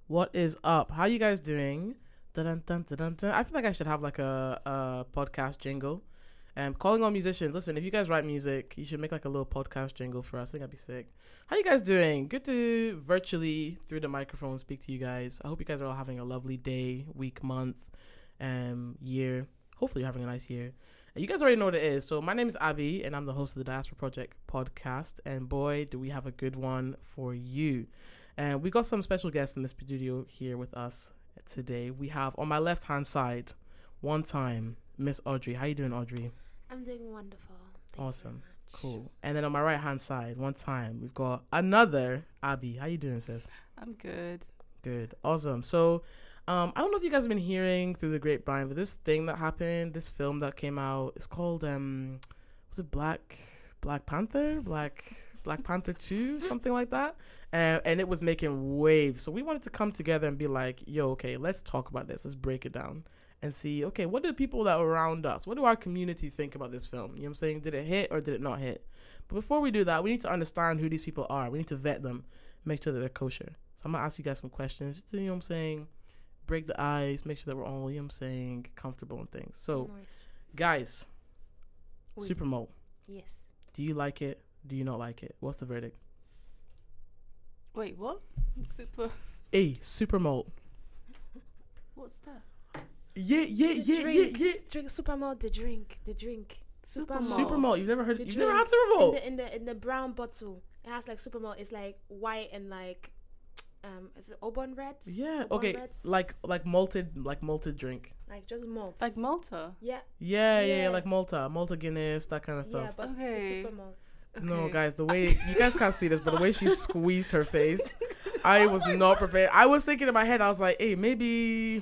What is up? How you guys doing? Dun, dun, dun, dun, dun. I feel like I should have like a podcast jingle. Calling on musicians. Listen, if you guys write music, you should make like a little podcast jingle for us. I think that'd be sick. How you guys doing? Good to virtually through the microphone speak to you guys. I hope you guys are all having a lovely day, week, month, year. Hopefully you're having a nice year. You guys already know what it is. So my name is Abby, and I'm the host of the Diaspora Project podcast. And boy, do we have a good one for you. And we got some special guests in the studio here with us today. We have on my left-hand side, one time, Miss Audrey. How you doing, Audrey? I'm doing wonderful. Thank Awesome. you very much. Cool. And then on my right-hand side, one time, we've got another Abby. How you doing, sis? I'm good. Good. Awesome. So, I don't know if you guys have been hearing through the grapevine, but this thing that happened, this film that came out, it's called, was it Black Panther? Black Panther 2, something like that. And it was making waves. So we wanted to come together and be like, yo, okay, let's talk about this. Let's break it down and see, okay, what do the people that were around us, what do our community think about this film? You know what I'm saying? Did it hit or did it not hit? But before we do that, we need to understand who these people are. We need to vet them, make sure that they're kosher. So I'm going to ask you guys some questions, just to, you know what I'm saying, break the ice, make sure that we're all, you know what I'm saying, comfortable and things. So, Nice. guys, Oui. Supermo, Yes. do you like it? Do you not like it? What's the verdict? Wait, what? Super. Supermo. What's that? Yeah. Drink super malt. The drink. Super malt. Supermo. You've never heard? The You've never had drink Supermo? in the brown bottle. It has like super malt. It's like white and like is it Auburn red? Yeah. Auburn Okay. red? Like malted drink. Like just malt. Like Malta? yeah. Yeah. Like Malta Guinness, that kind of Yeah, stuff. but Okay. the super malt. No, Okay. guys, the way you guys can't see this, but the way she squeezed her face, I was not prepared. I was thinking in my head, I was like, hey, maybe.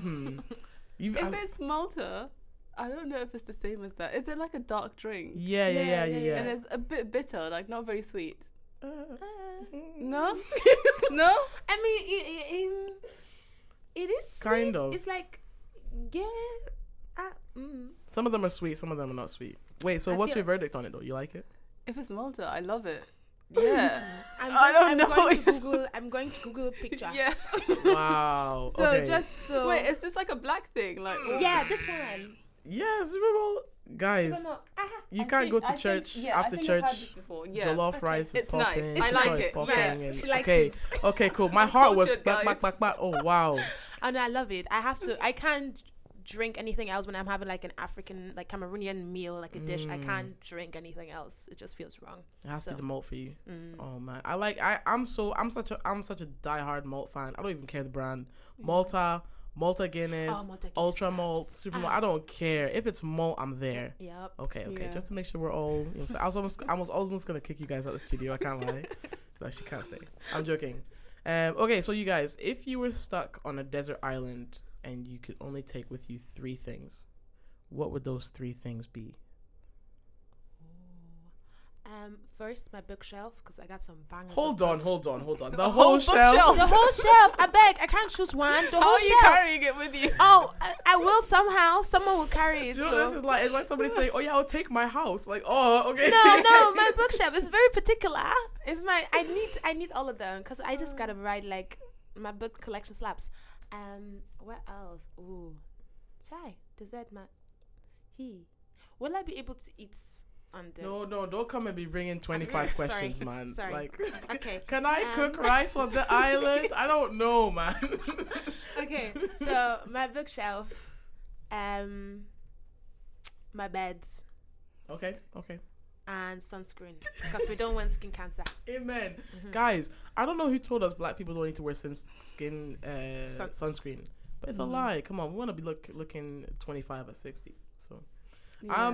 If it's Malta, I don't know if it's the same as that. Is it like a dark drink? Yeah. And it's a bit bitter, like not very sweet. No? No? I mean, it is sweet. Kind of. It's like, yeah. Some of them are sweet, some of them are not sweet. Wait, so I what's feel- your verdict on it, though? You like it? If it's Malta, I love it. Yeah. I'm going to Google a picture. Yeah. Wow. So okay. just to, Wait, is this like a black thing? Like, yeah, this one. Yeah, Super Bowl. Guys, you can't go to church after church. Yeah. Jollof rice is It's nice. popping. I like chicken is it. popping, Yes, and- she likes okay. it. Okay, cool. My heart was Cultured, back. Oh, wow. And I love it. I can't drink anything else when I'm having like an African, like Cameroonian meal, like a dish. I can't drink anything else. It just feels wrong. It has to So. be the malt for you. Oh man, I'm such a diehard malt fan. I don't even care the brand. Malta Guinness, Oh, Malta Guinness Ultra Malt, slaps. Super Malt. I don't care if it's malt. I'm there. Yep. Okay. Yeah. Just to make sure we're all. You know what I'm saying? I was almost gonna kick you guys out of the studio. I can't lie, but she can't stay. I'm joking. Okay, so you guys, if you were stuck on a desert island and you could only take with you 3 things, what would those 3 things be? First, my bookshelf, because I got some bangers. Hold of on. books. The whole bookshelf. shelf. The whole shelf. I beg. I can't choose one. The How whole are you shelf. carrying it with you? Oh, I will somehow. Someone will carry it. Do you know so. this is like? It's like somebody saying, "Oh yeah, I'll take my house." Like, oh, okay. No, my bookshelf is very particular. It's my. I need all of them because I just gotta write like my book collection slaps. What else? Ooh, chai dessert man. Will I be able to eat on the? No, don't come and be bringing 25 questions, Sorry. man. Sorry. Like, Okay. can I cook rice on the island? I don't know, man. Okay, so my bookshelf, my beds, Okay. and sunscreen because we don't want skin cancer. Amen. Guys, I don't know who told us black people don't need to wear sunscreen, but it's a lie. Come on, we want to be looking 25 or 60. So,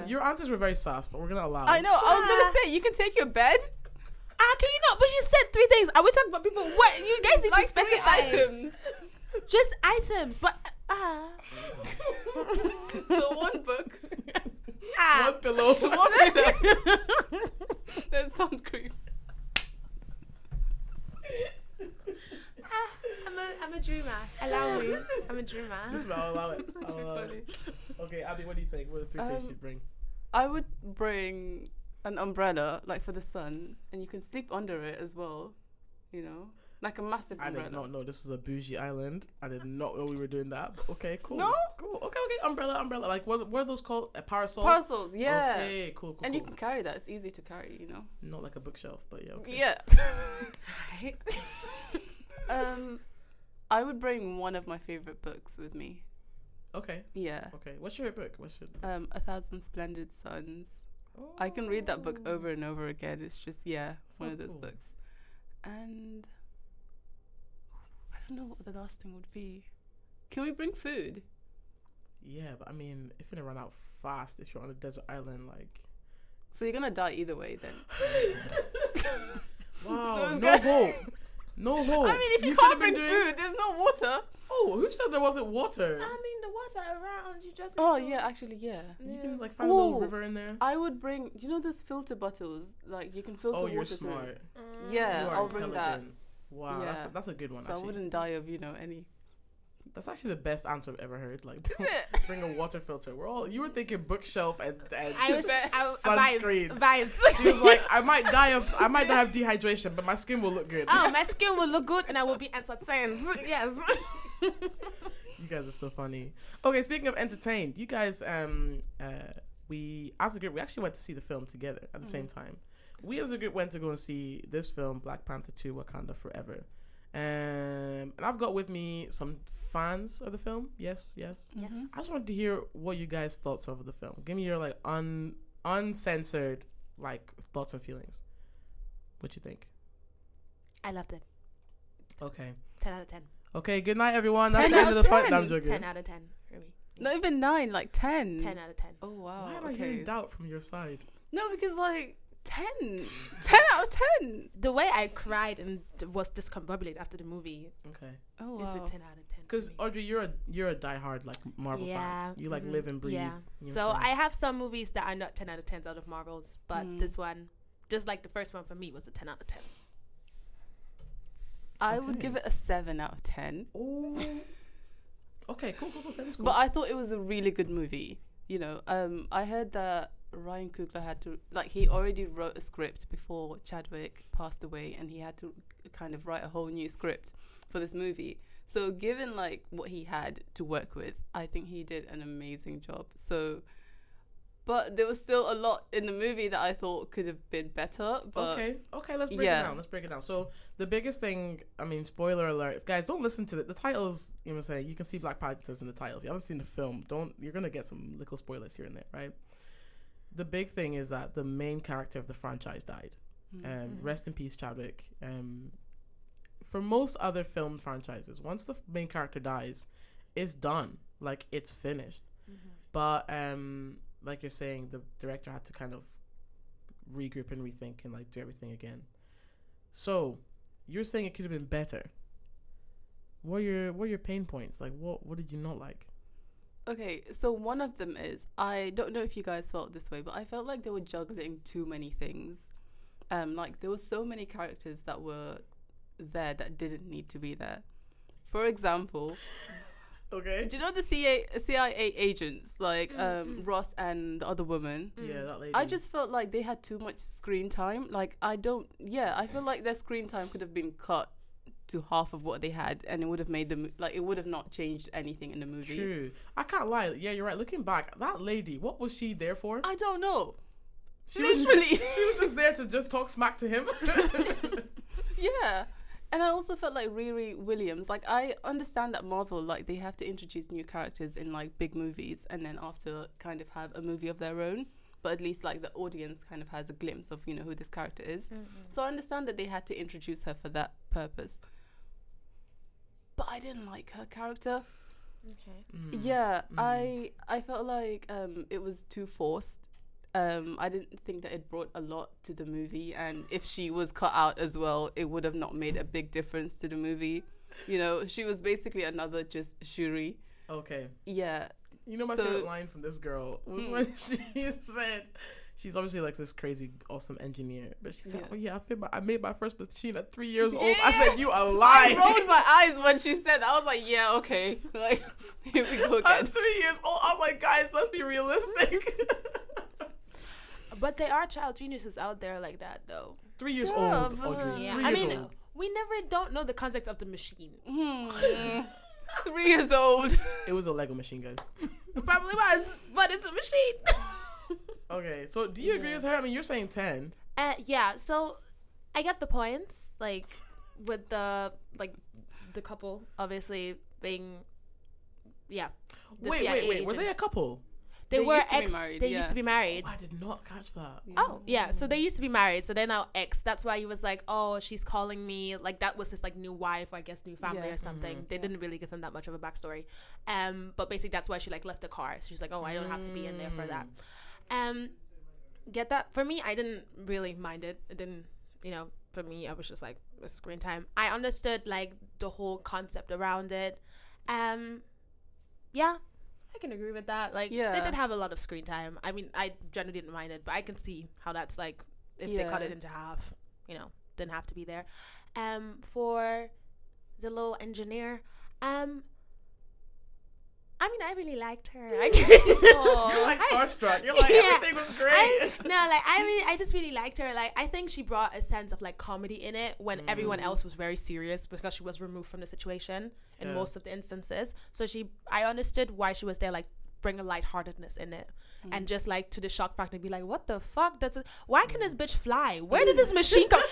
your answers were very soft, but we're gonna allow. I know. I was gonna say you can take your bed. Can you not? But you said 3 things. Are we talking about people? What you guys need Like to specify 3 items. Just items, but So 1 book, One pillow. 1 pillow, then sun cream. I'm a dreamer. Allow me. I'm a dreamer. I'll allow it. Okay, Abby, what do you think? What are the 3 things you'd bring? I would bring an umbrella, like for the sun, and you can sleep under it as well. You know, Like a massive I umbrella. did not know this was a bougie island. I did not know we were doing that. Okay, cool. No? Cool. Okay. Umbrella. Like, what are those called? A parasol? Parasols, yeah. Okay, cool. And you can carry that. It's easy to carry, you know. Not like a bookshelf, but yeah, okay. Yeah. I would bring one of my favorite books with me. Okay. Yeah. Okay. What's your favorite book? A Thousand Splendid Suns. Oh. I can read that book over and over again. It's just one of those cool. books. And I don't know what the last thing would be. Can we bring food? Yeah, but I mean, if you're gonna run out fast, if you're on a desert island, like. So you're gonna die either way then. Wow, So no hope. No hope. I mean, if you could've can't been bring food, there's no water. Oh, who said there wasn't water? I mean, the water around, you just. Oh yeah, actually yeah. You can like find a little Ooh. river in there. I would bring. Do you know those filter bottles? Like you can filter Oh, water you're through. smart. Yeah, You are I'll bring that. intelligent. Wow, Yeah. that's a good one. So I Actually, wouldn't die of any. that's actually the best answer I've ever heard. Like, Is it? bring a water filter. You were thinking bookshelf and Sunscreen. sunscreen. Vibes. She was like, I might die of dehydration, but my skin will look good. Oh, my skin will look good and I will be entertained. Yes. You guys are so funny. Okay, speaking of entertained, you guys, we as a group, we actually went to see the film together at the same time. We as a group went to go and see this film, Black Panther 2: Wakanda Forever. And I've got with me some fans of the film. Yes. Mm-hmm. I just wanted to hear what you guys' thoughts of the film. Give me your like uncensored like thoughts and feelings. What you think? I loved it. Okay. 10 out of 10. Okay, good night everyone. That's 10 the end out of the of fight. 10. No, I'm joking. 10 out of 10 for me. Not even 9, like 10. 10 out of 10. Oh wow. Why am I hearing doubt from your side? No, because like 10 out of 10. The way I cried and was discombobulated after the movie Okay. Oh is wow. a 10 out of 10. Because Audrey, you're a diehard like Marvel fan. You like live and breathe. Yeah. You know So what I'm I have some movies that are not 10 out of 10s out of Marvels, but this one, just like the first one for me, was a 10 out of 10. I would give it a 7 out of 10. Oh. Okay, cool. That is cool. But I thought it was a really good movie. You know, I heard that Ryan Coogler had to, like, he already wrote a script before Chadwick passed away, and he had to kind of write a whole new script for this movie. So given, like, what he had to work with, I think he did an amazing job. So, but there was still a lot in the movie that I thought could have been better. But okay, let's break it down. So the biggest thing, I mean, spoiler alert, guys, don't listen to the titles. You know what I'm saying? You can see Black Panthers in the title. If you haven't seen the film, you're gonna get some little spoilers here and there, right? The big thing is that the main character of the franchise died. Rest in peace, Chadwick. For most other film franchises, once the main character dies, it's done. Like, it's finished. But like you're saying, the director had to kind of regroup and rethink and like do everything again. So you're saying it could have been better. What are your pain points? Like, what did you not like? Okay, so one of them is, I don't know if you guys felt this way, but I felt like they were juggling too many things. Like, there were so many characters that were there that didn't need to be there. For example, okay, do you know the CIA agents, like Ross and the other woman? Yeah, that lady. I just felt like they had too much screen time. Like, I feel like their screen time could have been cut to half of what they had, and it would have made them, like, it would have not changed anything in the movie. True. I can't lie. Yeah, you're right. Looking back, that lady, what was she there for? I don't know. She Literally. she was just there to just talk smack to him. Yeah. And I also felt like Riri Williams, like, I understand that Marvel, like, they have to introduce new characters in, like, big movies, and then after kind of have a movie of their own, but at least, like, the audience kind of has a glimpse of, you know, who this character is. So I understand that they had to introduce her for that purpose. But I didn't like her character. Okay. Yeah, I felt like it was too forced. I didn't think that it brought a lot to the movie, and if she was cut out as well, it would have not made a big difference to the movie. You know, she was basically another just Shuri. Okay. Yeah. You know, my favorite line from this girl was when she said, she's obviously like this crazy awesome engineer, but she said, I made my first machine at 3 years old. I said, you a lie. I rolled my eyes when she said that. I was like, yeah, okay. Like, here we go again. At 3 years old, I was like, guys, let's be realistic. But there are child geniuses out there like that, though. 3 years old, but- Audrey. Yeah. 3 I years mean, old. we never don't know the concept of the machine. 3 years old. It was a Lego machine, guys. It probably was, but it's a machine. Okay, so do you agree with her? I mean, you're saying 10. Yeah, so I get the points, like with the couple obviously being, yeah. The CIA Wait, agent. were they a couple? They were used to be ex. married, They yeah. used to be married. Oh, I did not catch that. Oh, yeah. So they used to be married. So they're now ex. That's why he was like, oh, she's calling me. Like, that was his, like, new wife, or I guess new family Yeah. or something. They didn't really give him that much of a backstory. But basically, that's why she, like, left the car. So she's like, oh, I don't have to be in there for that. Get that? For me, I didn't really mind it. It didn't, for me, I was just like, this is screen time. I understood, like, the whole concept around it. Yeah. I can agree with that. Like, they did have a lot of screen time. I mean, I generally didn't mind it, but I can see how that's like, if they cut it into half, didn't have to be there. For the little engineer, I mean, I really liked her. You're like starstruck. You're like, everything was great. I just really liked her. Like, I think she brought a sense of like comedy in it when everyone else was very serious because she was removed from the situation in most of the instances. So I understood why she was there, like bring a lightheartedness in it, and just like to the shock factor, be like, what the fuck why can this bitch fly? Where did this machine come?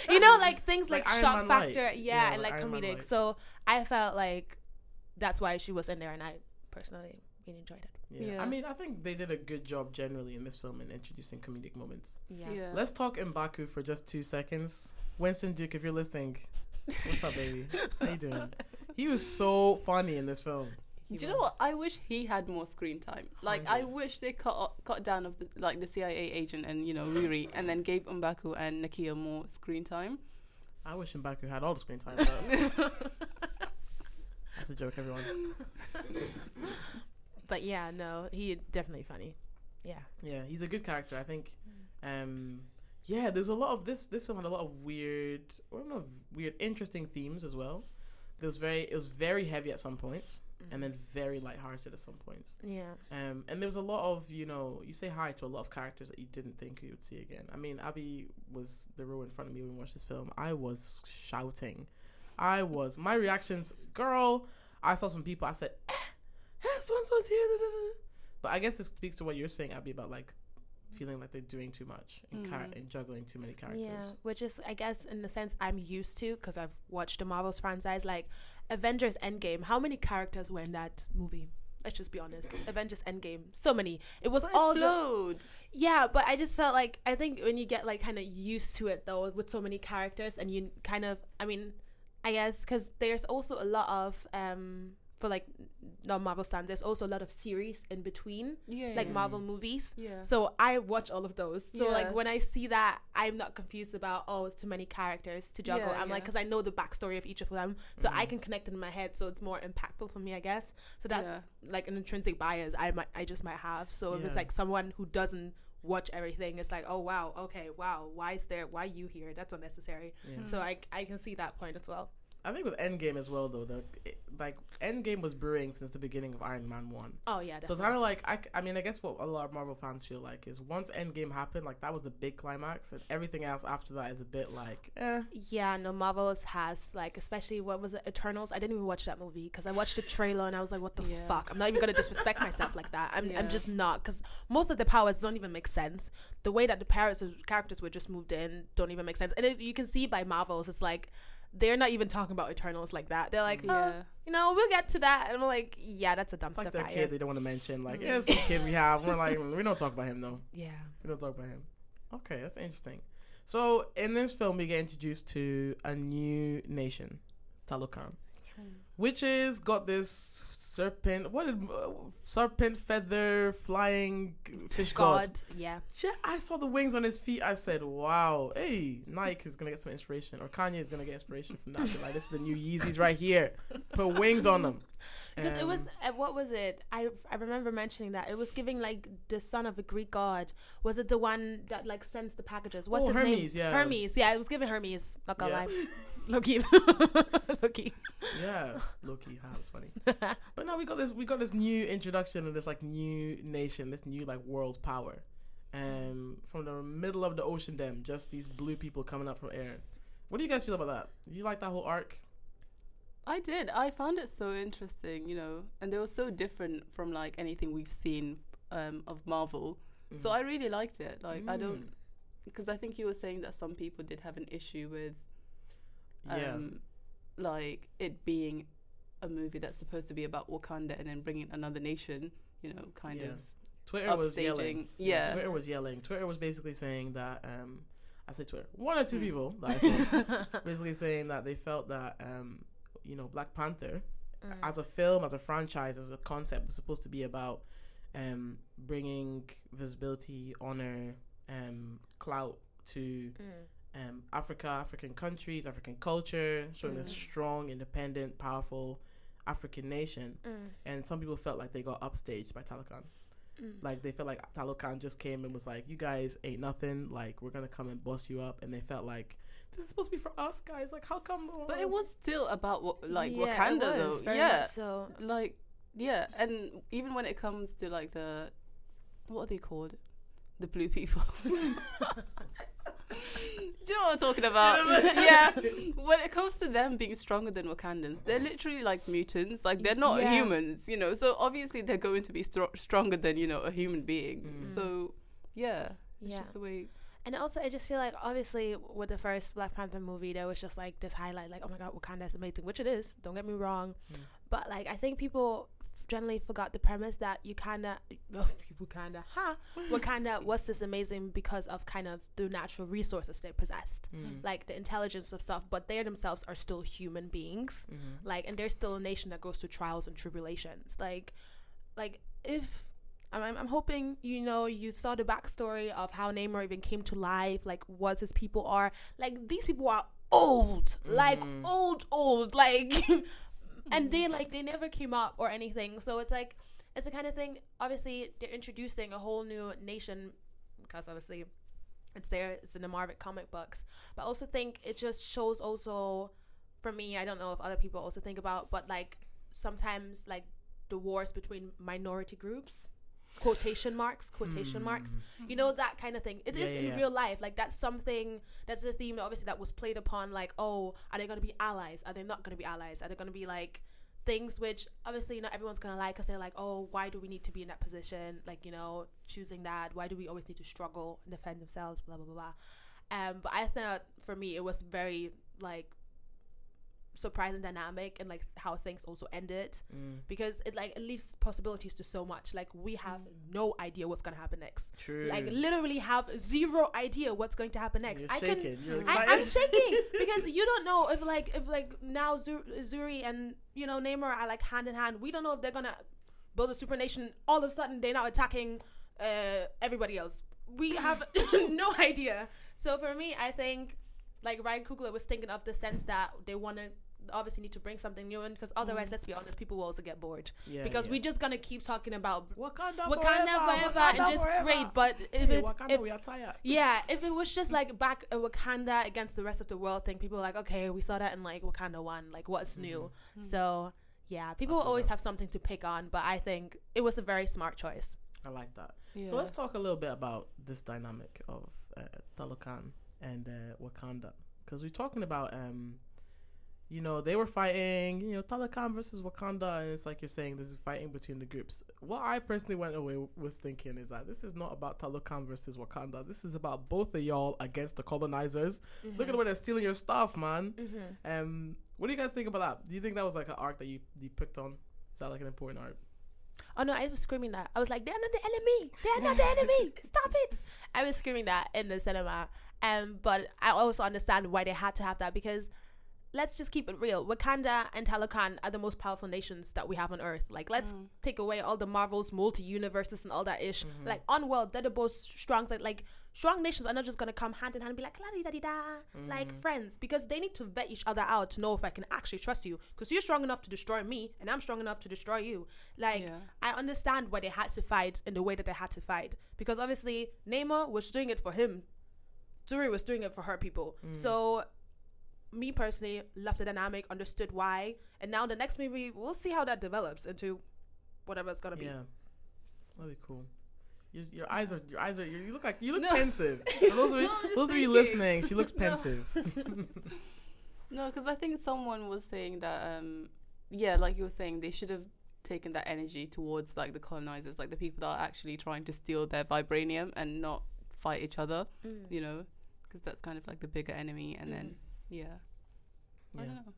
Like things like shock factor, and like comedic. So I felt like that's why she was in there, and I personally really enjoyed it. Yeah. I mean, I think they did a good job generally in this film in introducing comedic moments. Yeah. Let's talk Mbaku for just 2 seconds. Winston Duke, if you're listening, what's up, baby? How you doing? He was so funny in this film. Do you know what? I wish he had more screen time. Like, I wish they cut down of the CIA agent and Riri, and then gave Mbaku and Nakia more screen time. I wish Mbaku had all the screen time. But that's a joke, everyone. But yeah, no, he definitely funny. Yeah, he's a good character. I think. There's a lot of this film had a lot of weird, interesting themes as well. It was very heavy at some points, and then very lighthearted at some points. Yeah. And there was a lot of, you say hi to a lot of characters that you didn't think you would see again. I mean, Abby was the row in front of me when we watched this film. I was shouting. My reactions, girl, I saw some people, I said, so-and-so's here. But I guess it speaks to what you're saying, Abby, about like feeling like they're doing too much and juggling too many characters. Yeah, which is, I guess, in the sense I'm used to because I've watched the Marvel's franchise, like Avengers Endgame. How many characters were in that movie? Let's just be honest. Avengers Endgame, so many. It was all flowed. Yeah, but I just felt like, I think when you get like kind of used to it though, with so many characters, and you kind of, I mean, I guess because there's also a lot of for like non-Marvel stands, there's also a lot of series in between, Marvel movies. Yeah. So I watch all of those. So like when I see that, I'm not confused about too many characters to juggle. I'm like, because I know the backstory of each of them, so I can connect it in my head. So it's more impactful for me, I guess. So that's like an intrinsic bias I just might have. So if it's like someone who doesn't watch everything, it's like, oh wow, okay, wow, why you here? That's unnecessary. So I can see that point as well. I think with Endgame as well, though, like Endgame was brewing since the beginning of Iron Man 1. Oh yeah, definitely. So it's kind of like I mean, I guess what a lot of Marvel fans feel like is once Endgame happened, like that was the big climax, and everything else after that is a bit like, eh. Yeah, no, Marvel has like, especially what was it, Eternals? I didn't even watch that movie because I watched the trailer and I was like, what the fuck? I'm not even gonna disrespect myself like that. I'm just not, because most of the powers don't even make sense. The way that the characters were just moved in don't even make sense, and you can see by Marvels, it's like, they're not even talking about Eternals like that. They're like, we'll get to that. And I'm like, yeah, that's a dumpster fire. Like their kid they don't want to mention. Like, it's the kid we have. We're like, we don't talk about him, though. Yeah. We don't talk about him. Okay, that's interesting. So, in this film, we get introduced to a new nation, Talokan, which is got this serpent feather flying fish god. Yeah. I saw the wings on his feet. I said, wow, hey, Nike is gonna get some inspiration, or Kanye is gonna get inspiration from that. Like, this is the new Yeezys right here. Put wings on them. Because it was, what was it? I remember mentioning that it was giving like the son of a Greek god. Was it the one that like sends the packages? What's his Hermes, name? Yeah. Hermes. Yeah, it was giving Hermes. Not gonna lie. Low-key. Yeah, low-key. That's funny. But now we got this new introduction of this like new nation, this new like world power, from the middle of the ocean. Just these blue people coming up from air. What do you guys feel about that? Do you like that whole arc? I did. I found it so interesting, you know, and they were so different from like anything we've seen of Marvel. So I really liked it. Like I don't, because I think you were saying that some people did have an issue with, like it being a movie that's supposed to be about Wakanda and then bringing another nation, you know, kind of. Twitter was yelling. Twitter was yelling. Twitter was basically saying that I say Twitter. One or two people that I saw basically saying that they felt that you know, Black Panther as a film, as a franchise, as a concept was supposed to be about bringing visibility, honor, clout to Africa, African countries, African culture, showing a strong, independent, powerful African nation. And some people felt like they got upstaged by Talokan. Like they felt like Talokan just came and was like, you guys ain't nothing, like we're gonna come and bust you up. And they felt like this is supposed to be for us guys, like how come? But it was still about Wakanda though. So like and even when it comes to like the, what are they called, the blue people. Do you know what I'm talking about? Yeah. When it comes to them being stronger than Wakandans, they're literally like mutants. Like they're not humans, you know. So obviously they're going to be stronger than, you know, a human being. So it's just the way. And also, I just feel like obviously with the first Black Panther movie, there was just like this highlight, like, oh my God, Wakanda is amazing, which it is. Don't get me wrong, but like I think people generally forgot the premise that Wakanda was this amazing because of kind of the natural resources they possessed, like the intelligence of stuff, but they themselves are still human beings, like, and they're still a nation that goes through trials and tribulations. Like if I'm hoping, you know, you saw the backstory of how Namor even came to life, like what his people are, like these people are old, like old, like and they never came up or anything. So it's like, it's the kind of thing, obviously they're introducing a whole new nation because obviously it's in the Marvel comic books, but I also think it just shows also, for me, I don't know if other people also think about, but like sometimes like the wars between minority groups, quotation marks, you know, that kind of thing. It is in real life. Like that's something, that's a theme obviously that was played upon, like, oh, are they going to be allies? Are they not going to be allies? Are they going to be like things which obviously not everyone's going to like, because they're like, oh, why do we need to be in that position? Like, you know, choosing that. Why do we always need to struggle and defend themselves? Blah, blah, blah, blah. But I thought for me, it was very like surprising dynamic, and like how things also ended, because it like it leaves possibilities to so much. Like we have no idea what's gonna happen next. True. Like literally have zero idea what's going to happen next. You're shaking. I'm shaking because you don't know if now Zuri and, you know, Namor are like hand in hand. We don't know if they're gonna build a super nation. All of a sudden they're now attacking everybody else. We have no idea. So for me, I think like Ryan Coogler was thinking of the sense that they want to obviously need to bring something new in, because otherwise, let's be honest, people will also get bored, because we're just gonna keep talking about Wakanda forever and just forever. Great. But if we are tired. If it was just like back a Wakanda against the rest of the world thing, people were like, okay, we saw that in like Wakanda 1, like what's new? So people always have something to pick on, but I think it was a very smart choice. I like that. So let's talk a little bit about this dynamic of Talokan and Wakanda, because we're talking about you know, they were fighting, you know, Talokan versus Wakanda, and it's like you're saying this is fighting between the groups. What I personally went away was thinking is that this is not about Talokan versus Wakanda. This is about both of y'all against the colonizers. Look at the way they're stealing your stuff, man. What do you guys think about that? Do you think that was like an arc that you picked on? Is that like an important arc? Oh no, I was screaming that. I was like, they're not the enemy. They're not the enemy. Stop it. I was screaming that in the cinema. But I also understand why they had to have that, because let's just keep it real. Wakanda and Talokan are the most powerful nations that we have on Earth. Like, let's take away all the Marvels, multi-universes and all that ish. Like, on world, they're the most strong. Like, strong nations are not just going to come hand in hand and be like, la-di-da-di-da, like friends. Because they need to vet each other out to know if I can actually trust you. Because you're strong enough to destroy me, and I'm strong enough to destroy you. Like, I understand why they had to fight in the way that they had to fight. Because obviously, Namor was doing it for him. Zuri was doing it for her people. So me personally loved the dynamic, understood why, and now the next movie we'll see how that develops into whatever it's gonna be. That'd be cool. Your eyes are you look No. pensive. For those of you listening, she looks pensive. No, because I think someone was saying that, like you were saying, they should have taken that energy towards like the colonizers, like the people that are actually trying to steal their vibranium and not fight each other, you know, because that's kind of like the bigger enemy. And then, I don't know.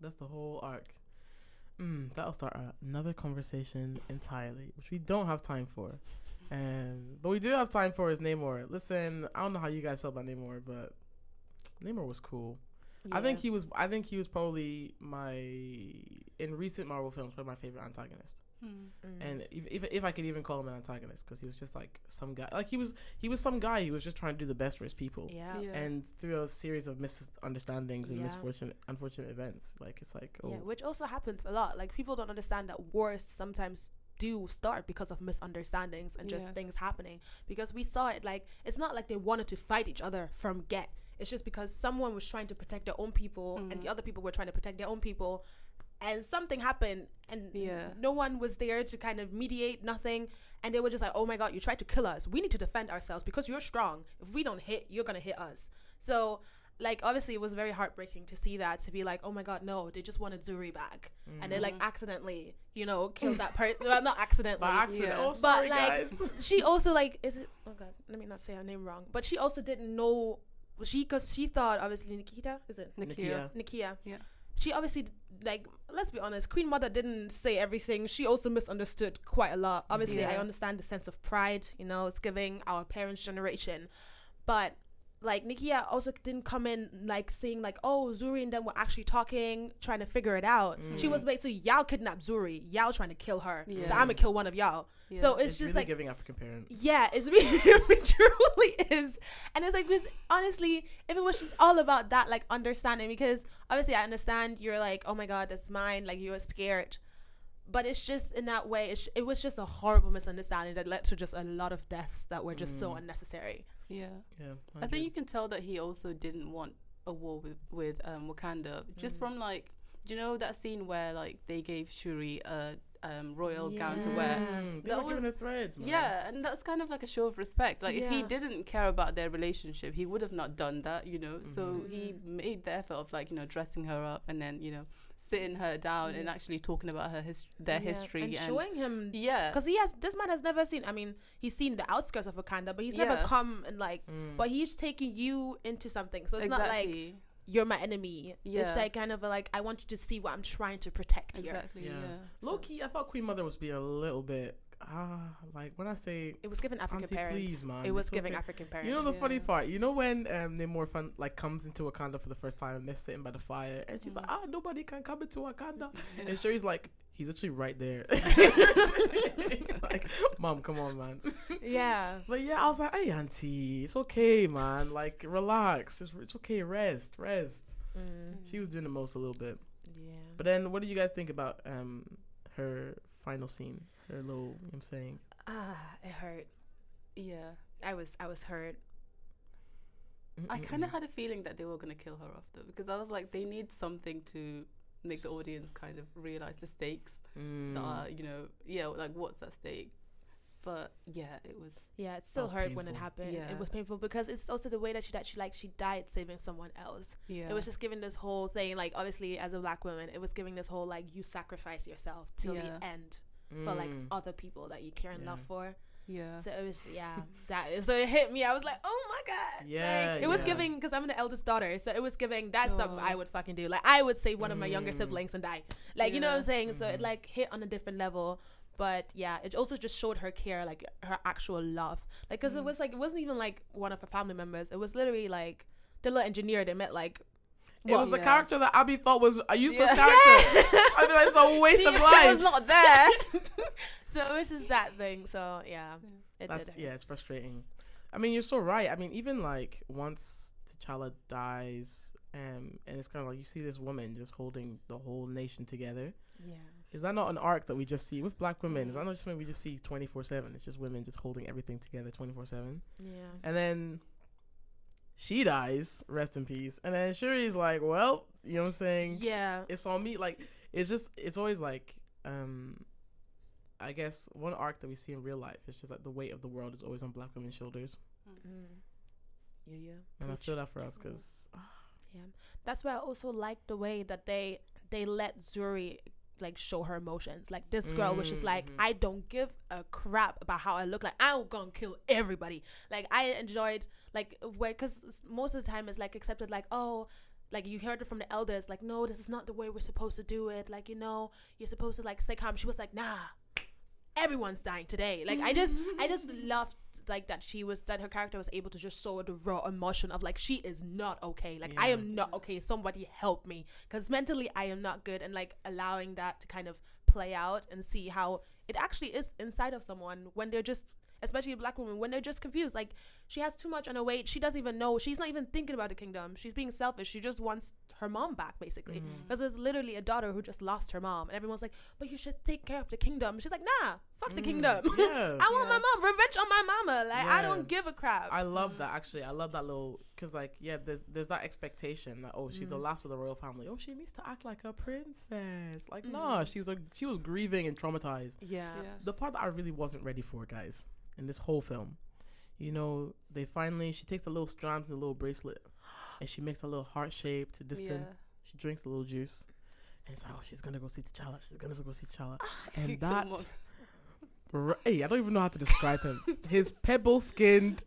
That's the whole arc. That'll start another conversation entirely, which we don't have time for. But we do have time for is Namor. Listen, I don't know how you guys felt about Namor, but Namor was cool. Yeah. I think he was probably in recent Marvel films, probably my favorite antagonist. And if I could even call him an antagonist, because he was just like some guy, like he was some guy who was just trying to do the best for his people. And through a series of misunderstandings and unfortunate events, like it's like which also happens a lot. Like people don't understand that wars sometimes do start because of misunderstandings and just things happening, because we saw it. Like it's not like they wanted to fight each other from get. It's just because someone was trying to protect their own people and the other people were trying to protect their own people, and something happened and no one was there to kind of mediate, nothing. And they were just like, oh my God, you tried to kill us. We need to defend ourselves because you're strong. If we don't hit, you're going to hit us. So like, obviously it was very heartbreaking to see that, to be like, oh my God, no, they just wanted Zuri back. And they like accidentally, you know, killed that person. Well, not accidentally. By accident. Oh, sorry, but like, guys. she also like, oh God, let me not say her name wrong. But she also didn't know, because she thought, obviously, Nikia. Yeah. She obviously, like, let's be honest, Queen Mother didn't say everything. She also misunderstood quite a lot. Obviously, I understand the sense of pride, you know, it's giving our parents' generation. But, like, Nikia also didn't come in, like, saying, like, oh, Zuri and them were actually talking, trying to figure it out. She was basically, y'all kidnapped Zuri. Y'all trying to kill her. So I'm going to kill one of y'all. So it's just really like giving African parent. Yeah, it's really, it truly is. And it's like, because honestly, if it was just all about that, like, understanding, because obviously I understand you're like, oh my God, that's mine, like, you were scared, but it's just in that way, it was just a horrible misunderstanding that led to just a lot of deaths that were just so unnecessary. I think you can tell that he also didn't want a war with Wakanda, just from like, do you know that scene where like they gave Shuri a royal gown to wear? They were giving her threads, man. Yeah, and that's kind of like a show of respect. Like if he didn't care about their relationship, he would have not done that, you know. So he made the effort of like, you know, dressing her up and then, you know, sitting her down and actually talking about her history and showing him, because this man has never seen, I mean, he's seen the outskirts of Wakanda, but he's never come and like but he's taking you into something, so it's not like you're my enemy. It's like kind of like, I want you to see what I'm trying to protect here. Low key, I thought Queen Mother was being a little bit like, when I say it was given African parents, please, man, it was giving African parents. You know the funny part, you know when Namor like comes into Wakanda for the first time and they're sitting by the fire and she's like, nobody can come into Wakanda, and Shuri's like, he's actually right there. It's like, Mom, come on, man. But I was like, hey, auntie, it's okay, man, like, relax, it's okay, rest. She was doing the most a little bit. But then what do you guys think about her final scene, her little, you know what I'm saying? It hurt. I was hurt. I kind of had a feeling that they were going to kill her off though, because I was like, they need something to make the audience kind of realize the stakes that are, you know, like what's at stake. But it was. It still hurt painful when it happened. It was painful because it's also the way that she died saving someone else. It was just giving this whole thing, like, obviously as a Black woman, it was giving this whole like, you sacrifice yourself till the end for like other people that you care and love for. So it was so it hit me. I was like, oh my God. Like, it was giving, because I'm the eldest daughter, so it was giving, that's something I would fucking do. Like, I would save one of my younger siblings and die. Like, you know what I'm saying? So it like hit on a different level. But it also just showed her care, like her actual love. Like, because it was like, it wasn't even like one of her family members. It was literally like the little engineer they met, like, it was the character that Abby thought was a useless character. I'd be like, it's a waste of life. She was not there. So it was just that thing. So it's frustrating. I mean, you're so right. I mean, even like once T'Challa dies, and it's kind of like you see this woman just holding the whole nation together. Is that not an arc that we just see with Black women? Is that not just something we just see 24/7? It's just women just holding everything together 24/7. And then she dies, rest in peace. And then Shuri's like, well, you know what I'm saying? It's on me. Like, it's always like, I guess one arc that we see in real life is just like the weight of the world is always on black women's shoulders. Yeah. And I feel that for us because Yeah, that's why I also like the way that they let Zuri like show her emotions. Like this girl was just like, I don't give a crap about how I look. Like I'm gonna kill everybody. Like I enjoyed like where, because most of the time it's like accepted like, oh, like you heard it from the elders, like no, this is not the way we're supposed to do it. Like, you know, you're supposed to like stay calm. She was like, nah, everyone's dying today. Like I just loved like that her character was able to just show the raw emotion of like she is not okay. Like I am not okay. Somebody help me, because mentally I am not good, and like allowing that to kind of play out and see how it actually is inside of someone when they're just, especially a black woman, when they're just confused. Like she has too much on her weight. She doesn't even know. She's not even thinking about the kingdom. She's being selfish. She just wants her mom back, basically. Because it's literally a daughter who just lost her mom. And everyone's like, but you should take care of the kingdom. She's like, nah, fuck the kingdom. I want my mom. Revenge on my mama. Like, I don't give a crap. I love that, actually. I love that little, because like, there's that expectation that, oh, she's the last of the royal family. Oh, she needs to act like a princess. Like, nah, she was grieving and traumatized. Yeah. The part that I really wasn't ready for, guys, in this whole film, you know, she takes a little strand from the little bracelet and she makes a little heart shape to distant. She drinks a little juice and it's like, oh, she's gonna go see T'Challa. And that hey, I don't even know how to describe him. His pebble skinned,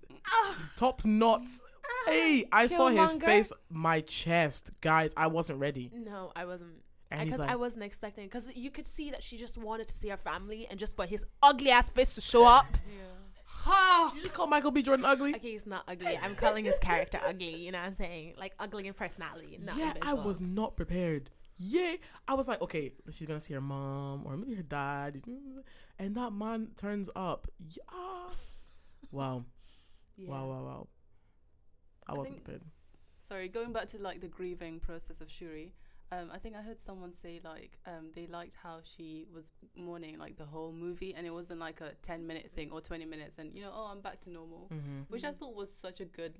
top knots. Hey, I saw his face, my chest, guys. I wasn't ready. No, I wasn't. And because like, I wasn't expecting, because you could see that she just wanted to see her family, and just for his ugly ass face to show up. You just call Michael B. Jordan ugly? Okay, he's not ugly. I'm calling his character ugly. You know what I'm saying? Like ugly in personality. Not in I was not prepared. I was like, okay, she's gonna see her mom or maybe her dad, and that man turns up. Wow. I wasn't prepared. Sorry, going back to like the grieving process of Shuri. I think I heard someone say like they liked how she was mourning like the whole movie, and it wasn't like a 10-minute thing or 20 minutes and I'm back to normal, which I thought was such a good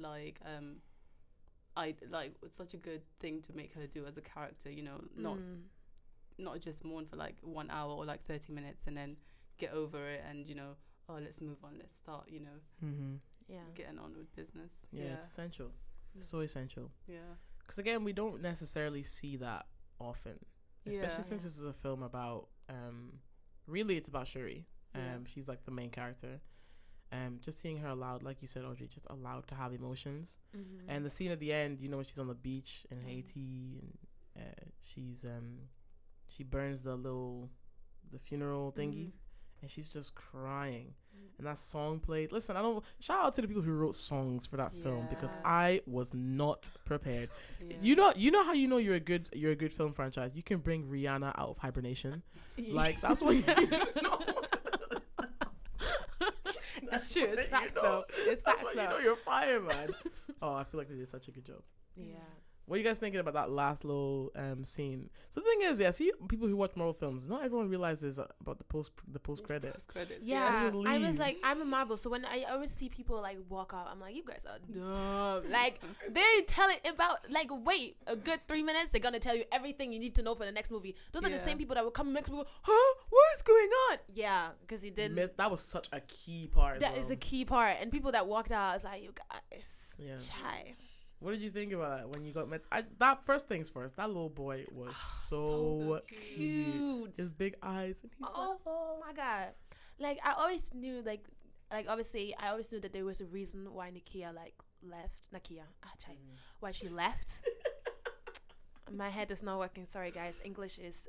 such a good thing to make her do as a character, not just mourn for like 1 hour or like 30 minutes and then get over it and let's move on, let's start getting on with business. It's essential. So essential. Because again, we don't necessarily see that often, especially since this is a film about really it's about Shuri. She's like the main character. Just seeing her allowed, like you said, Audrey, just allowed to have emotions. And the scene at the end, when she's on the beach in Haiti and she burns the funeral thingy, and she's just crying. And that song played. Listen, shout out to the people who wrote songs for that film, because I was not prepared. You know how you're a good film franchise. You can bring Rihanna out of hibernation. Like that's what you know. That's true. It's facts though. It's facts though. You know you're fire, man. Oh, I feel like they did such a good job. Yeah. What are you guys thinking about that last little scene? So the thing is, see, people who watch Marvel films, not everyone realizes about the post credits. Yeah, I was like, I'm a Marvel, so when I always see people like walk out, I'm like, you guys are dumb. Like they're telling about like, wait, a good 3 minutes, they're gonna tell you everything you need to know for the next movie. Those are the same people that will come next movie. Huh? What is going on? Yeah, because he didn't. That was such a key part. That is a key part, and people that walked out, I was like, you guys, chai. What did you think about that when you got met? That first things first, that little boy was so cute. His big eyes. And he's oh my God. Like, I always knew, like obviously, I always knew that there was a reason why Nakia, left. Why she left. My head is not working. Sorry, guys. English is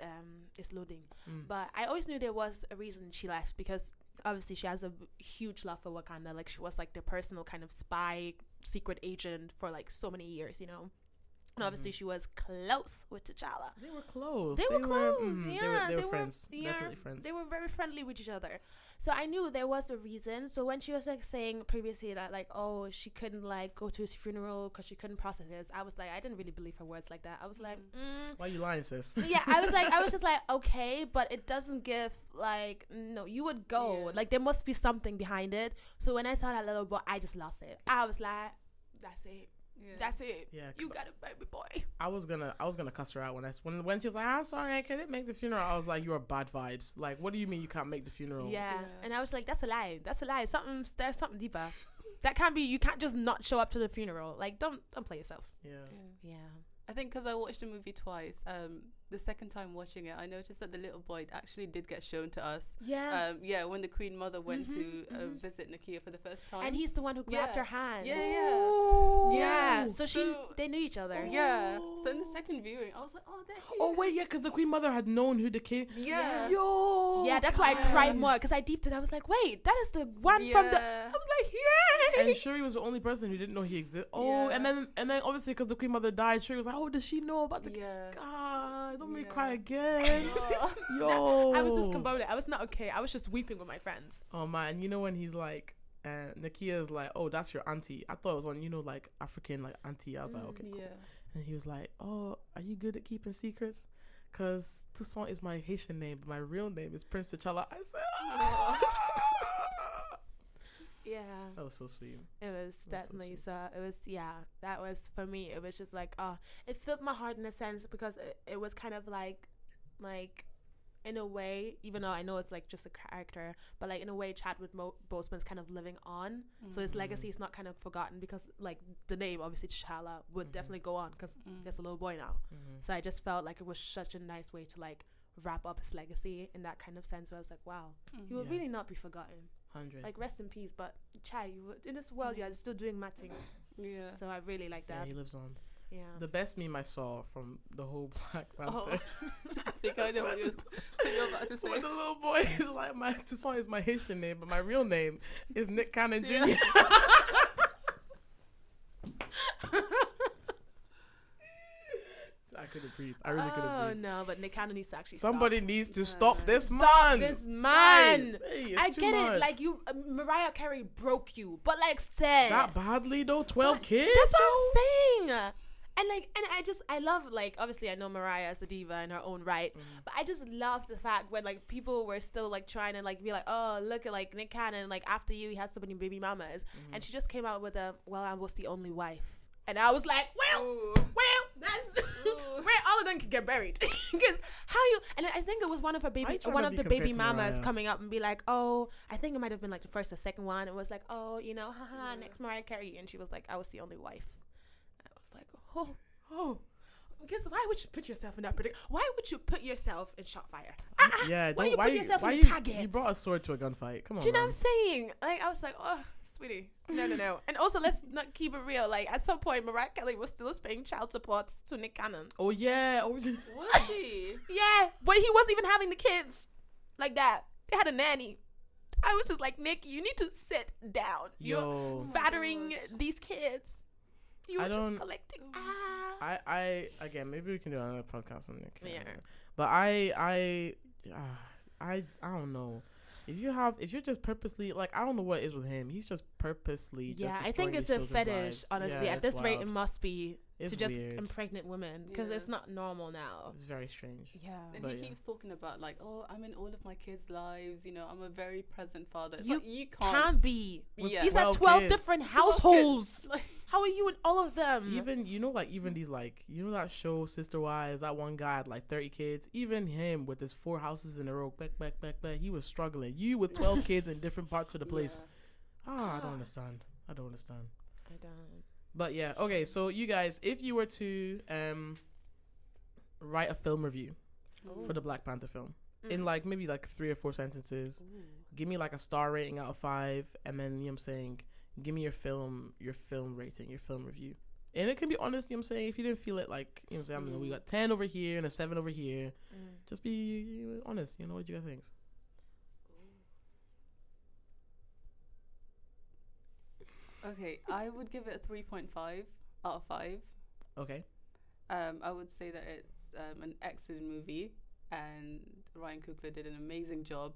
loading. But I always knew there was a reason she left, because obviously she has a huge love for Wakanda. Like, she was like the personal kind of spy, secret agent for like so many years, And obviously she was close with T'Challa. They were close. They were friends. Definitely friends. They were very friendly with each other. So I knew there was a reason. So when she was like saying previously that like, oh, she couldn't like go to his funeral because she couldn't process this, I was like, I didn't really believe her words like that. I was like, why are you lying, sis? Yeah, I was just like, okay, but it doesn't give like, no, you would go. Like there must be something behind it. So when I saw that little boy, I just lost it. I was like, that's it. That's it. Yeah, You got a baby boy. I was gonna cuss her out when she was like, "I'm sorry, I couldn't make the funeral." I was like, "You are bad vibes. Like, what do you mean you can't make the funeral?" Yeah. And I was like, "That's a lie. That's a lie. There's something deeper. That can't be. You can't just not show up to the funeral. Like, don't play yourself." Yeah. I think because I watched the movie twice, the second time watching it, I noticed that the little boy actually did get shown to us. Yeah. When the Queen Mother went to visit Nakia for the first time. And he's the one who grabbed her hand. Yeah. So they knew each other. Yeah. So in the second viewing, I was like, oh, they're here. Oh wait, yeah, because the Queen Mother had known who the kid. Yeah. Yo. Yeah, that's why I cried more, because I deeped it. I was like, wait, that is the one from the. I was like, yay! And Shuri was the only person who didn't know he existed. Oh, and then obviously because the Queen Mother died, Shuri was like, oh, does she know about the? God, don't make me cry again. Yo. I was discombobulated. I was not okay. I was just weeping with my friends. Oh man, you know when he's like, Nakia's like, oh, that's your auntie. I thought it was on, like African like auntie. I was like, okay, cool. And he was like, oh, are you good at keeping secrets? Because Toussaint is my Haitian name, but my real name is Prince T'Challa. I said, Yeah. That was so sweet. It was definitely so. It was, that was, for me, it was just like, it filled my heart in a sense, because it was kind of like in a way, even though I know it's like just a character, but like in a way Chadwick Boseman's kind of living on. So his legacy is not kind of forgotten, because like the name obviously T'Challa would definitely go on, because there's a little boy now. So I just felt like it was such a nice way to like wrap up his legacy in that kind of sense, where I was like, wow, he will really not be forgotten. 100. Like, rest in peace. But Chai, in this world you are still doing mad things. So I really like that. Yeah, he lives on. Yeah. The best meme I saw from the whole Black Panther. I think I know what you're about to say. When the little boy is like, Toussaint is my Haitian name, but my real name is Nick Cannon Jr. I couldn't breathe. I really couldn't breathe. Oh no, but Nick Cannon needs to actually Somebody stop. needs to stop this man. Stop this man. Guys, hey, I get it. Like, you, Mariah Carey broke you, but like, said that badly though. 12 kids. That's what I'm saying. And like, I love, like, obviously I know Mariah is a diva in her own right, but I just love the fact when like people were still like trying to like be like, oh, look at like Nick Cannon, like after you he has so many baby mamas, and she just came out with well, I was the only wife. And I was like, well, that's where all of them can get buried. Because how you, and I think it was one of the baby mamas coming up and be like, oh, I think it might have been like the first or second one. It was like, oh, haha, next Mariah Carey. And she was like, I was the only wife. And I was like, oh. Because why would you put yourself in that predicament? Why would you put yourself in shot fire? Yeah, why you put yourself in targets? You brought a sword to a gunfight. Come on. Do you know what I'm saying? Like, I was like, oh, sweetie, no. And also, let's not keep it real. Like, at some point, Mariah Carey was still paying child support to Nick Cannon. Oh yeah. Was she? Yeah, but he wasn't even having the kids like that. They had a nanny. I was just like, Nick, you need to sit down. You're fattering these kids. You're just collecting. I again, maybe we can do another podcast on Nick. Yeah. But I don't know. If you're just purposely, like, I don't know what it is with him. He's just purposely. Yeah, I think it's a fetish. Lives. Honestly, at this rate, it must be to just weird. impregnate women, because it's not normal now. It's very strange. Yeah, and he keeps talking about like, oh, I'm in all of my kids' lives. I'm a very present father. It's you can't be. These are 12 kids. Different households. How are you in all of them? Even these, like, that show Sister Wives, that one guy had like 30 kids. Even him with his 4 houses in a row, back, he was struggling. You with 12 kids in different parts of the place. I don't understand. I don't. But yeah, okay. So you guys, if you were to write a film review for the Black Panther film in like maybe like 3 or 4 sentences, give me like a star rating out of 5, and then what I'm saying, give me your film rating, your film review. And it can be honest, what I'm saying. If you didn't feel it, like, I'm saying, we got 10 over here and a 7 over here. Just be honest. What you guys think? Okay, I would give it a 3.5 out of 5. Okay. I would say that it's an excellent movie, and Ryan Coogler did an amazing job.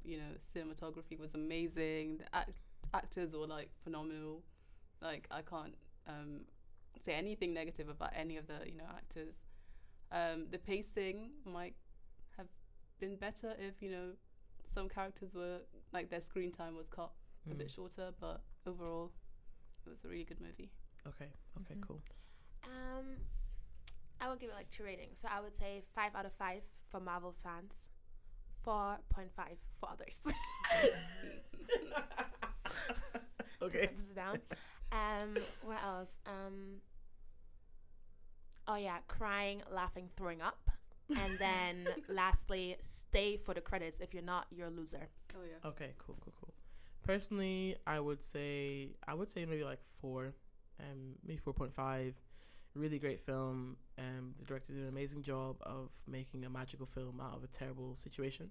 Cinematography was amazing. The actors were like phenomenal. Like, I can't say anything negative about any of the actors. The pacing might have been better if some characters were like, their screen time was cut a bit shorter, but overall it was a really good movie. Okay, cool. I would give it like 2 ratings. So I would say 5 out of 5 for Marvel's fans, 4.5 for others. Okay. Just sit down. What else? Oh yeah, crying, laughing, throwing up. And then lastly, stay for the credits. If you're not, you're a loser. Oh yeah. Okay, cool. Personally, I would say maybe like 4, maybe 4.5. Really great film. The director did an amazing job of making a magical film out of a terrible situation.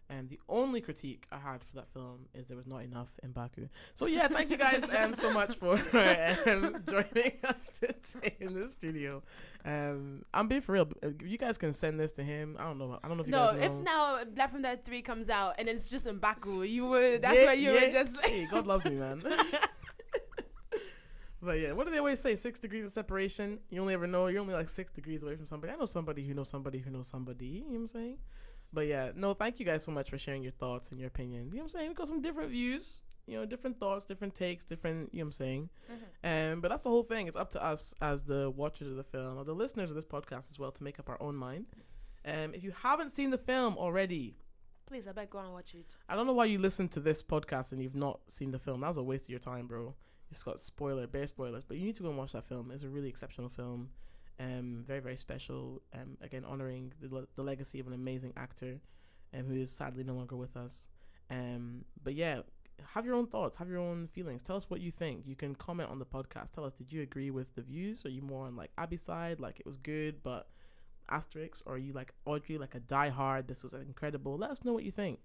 And the only critique I had for that film is there was not enough Mbaku. So yeah, thank you guys so much for joining us today in the studio. I'm being for real. You guys can send this to him. I don't know if you guys know. If now Black Panther 3 comes out and it's just Mbaku, you would. That's what you would just. Hey, God loves me, man. But yeah, what do they always say? 6 degrees of separation. You only ever know. You're only like 6 degrees away from somebody. I know somebody who knows somebody who knows somebody. You know what I'm saying? But yeah, no, thank you guys so much for sharing your thoughts and your opinion. You know what I'm saying? We got some different views, different thoughts, different takes, different, you know what I'm saying? Mm-hmm. But that's the whole thing. It's up to us as the watchers of the film, or the listeners of this podcast as well, to make up our own mind. If you haven't seen the film already, please, I bet go and watch it. I don't know why you listen to this podcast and you've not seen the film. That was a waste of your time, bro. It's got bare spoilers, but you need to go and watch that film. It's a really exceptional film. Very, very special. Again, honoring the legacy of an amazing actor who is sadly no longer with us. But yeah, have your own thoughts, have your own feelings. Tell us what you think. You can comment on the podcast. Tell us, did you agree with the views? Are you more on like Abby's side, like it was good, but asterisks? Or are you like Audrey, like a diehard, this was incredible? Let us know what you think.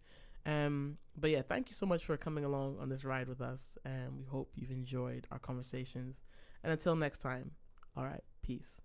But yeah, thank you so much for coming along on this ride with us. We hope you've enjoyed our conversations. And until next time, all right, peace.